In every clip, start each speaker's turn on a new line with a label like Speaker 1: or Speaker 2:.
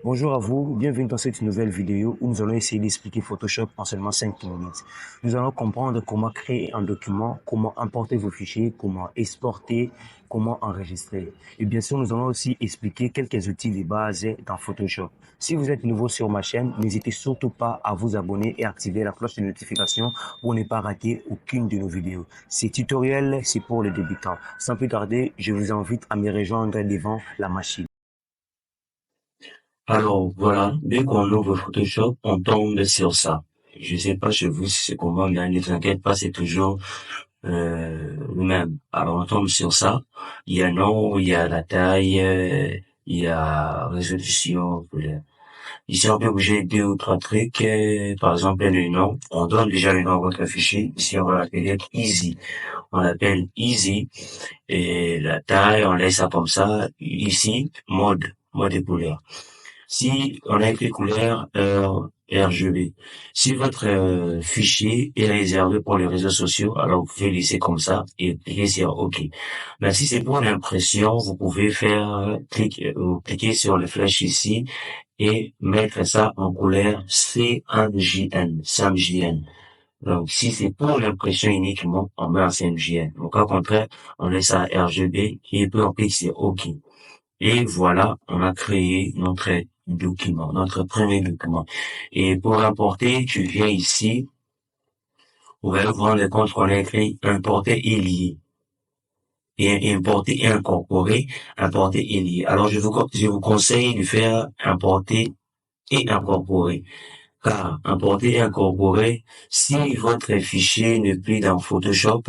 Speaker 1: Bonjour à vous, bienvenue dans cette nouvelle vidéo où nous allons essayer d'expliquer Photoshop en seulement 5 minutes. Nous allons comprendre comment créer un document, comment importer vos fichiers, comment exporter, comment enregistrer. Et bien sûr, nous allons aussi expliquer quelques outils de base dans Photoshop. Si vous êtes nouveau sur ma chaîne, n'hésitez surtout pas à vous abonner et activer la cloche de notification pour ne pas rater aucune de nos vidéos. Ces tutoriels, c'est pour les débutants. Sans plus tarder, je vous invite à me rejoindre devant la machine.
Speaker 2: Alors voilà, dès qu'on ouvre Photoshop, on tombe sur ça. Je sais pas chez vous si c'est comment, mais ne t'inquiète pas, c'est toujours le même. Alors on tombe sur ça. Il y a nom, il y a la taille, il y a résolution. Ici on peut bouger deux ou trois trucs. Par exemple le nom. On donne déjà le nom à votre fichier. Ici on va l'appeler Easy. On l'appelle Easy. Et la taille, on laisse ça comme ça. Ici, mode de couleur. Si on a écrit couleur RGB, si votre fichier est réservé pour les réseaux sociaux, alors vous pouvez laisser comme ça et cliquer sur OK. Mais si c'est pour l'impression, vous pouvez faire cliquer sur le flèche ici et mettre ça en couleur CMJN. Donc, si c'est pour l'impression uniquement, on met en CMJN. Donc, au contraire, on laisse ça RGB et puis on clique sur OK. Et voilà, on a créé notre document, notre premier document. Et pour l'importer, tu viens ici, vous allez vous rendre compte qu'on a écrit importer et lier. Et importer et incorporer, importer et lier. Alors, je vous conseille de faire importer et incorporer. Car importer et incorporer, si votre fichier n'est plus dans Photoshop,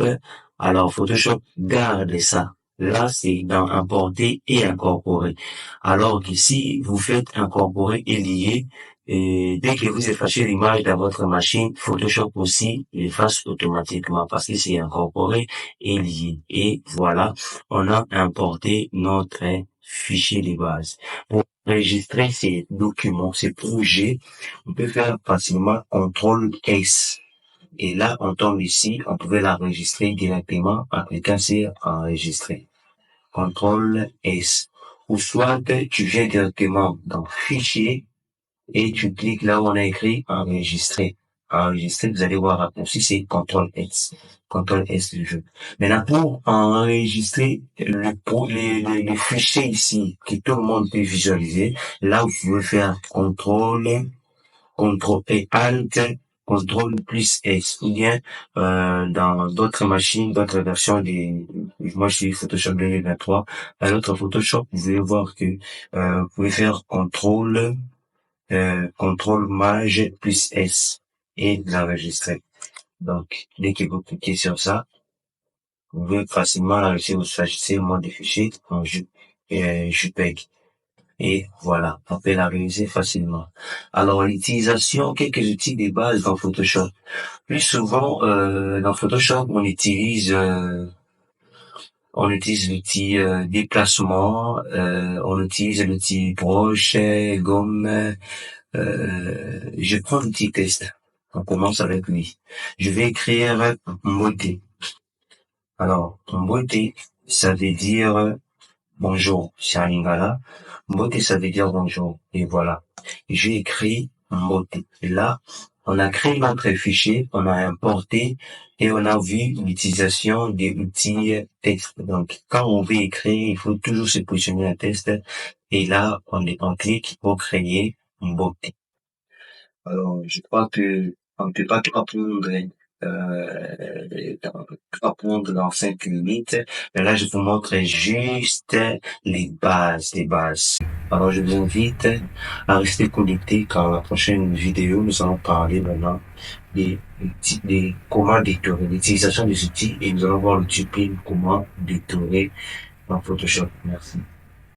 Speaker 2: alors Photoshop garde ça. Là, c'est dans importer et incorporer. Alors que si vous faites incorporer et lier, et dès que vous effacez l'image dans votre machine, Photoshop aussi l'efface automatiquement parce que c'est incorporé et lié. Et voilà, on a importé notre fichier de base. Pour enregistrer ces documents, ces projets, on peut faire facilement CTRL S. Et là, on tombe ici, on pouvait l'enregistrer directement en cliquant sur enregistrer. CTRL S. Ou soit, tu viens directement dans fichier et tu cliques là où on a écrit enregistrer. Enregistrer, vous allez voir raccourci, c'est CTRL S. CTRL S du jeu. Maintenant, pour enregistrer les fichiers ici, que tout le monde peut visualiser, là, vous pouvez faire CTRL et Alt, CTRL plus S, ou bien dans d'autres machines, d'autres versions moi je suis Photoshop 2023, dans l'autre Photoshop, vous allez voir que vous pouvez faire CTRL Maj plus S et l'enregistrer. Donc, dès que vous cliquez sur ça, vous pouvez facilement enregistrer ou s'agissait le mode de fichier en JPEG. Et voilà, on peut la réaliser facilement. Alors, l'utilisation, quelques outils de base dans Photoshop. Plus souvent, dans Photoshop, on utilise l'outil déplacement, on utilise l'outil broche, gomme. Je prends l'outil test. On commence avec lui. Je vais écrire beauté. Alors, beauté, ça veut dire bonjour, c'est un lingala. Beauté, ça veut dire bonjour. Et voilà. J'ai écrit beauté. Et là, on a créé notre fichier, on a importé et on a vu l'utilisation des outils texte. Donc, quand on veut écrire, il faut toujours se positionner un texte. Et là, on clique pour créer une beauté. Alors, je crois que on ne peut pas tout apprendre dans 5 minutes. Mais là, je vous montre juste les bases. Alors, je vous invite à rester connecté car la prochaine vidéo, nous allons parler maintenant des comment détourer, l'utilisation des outils et nous allons voir le tutoriel comment détourer dans Photoshop. Merci.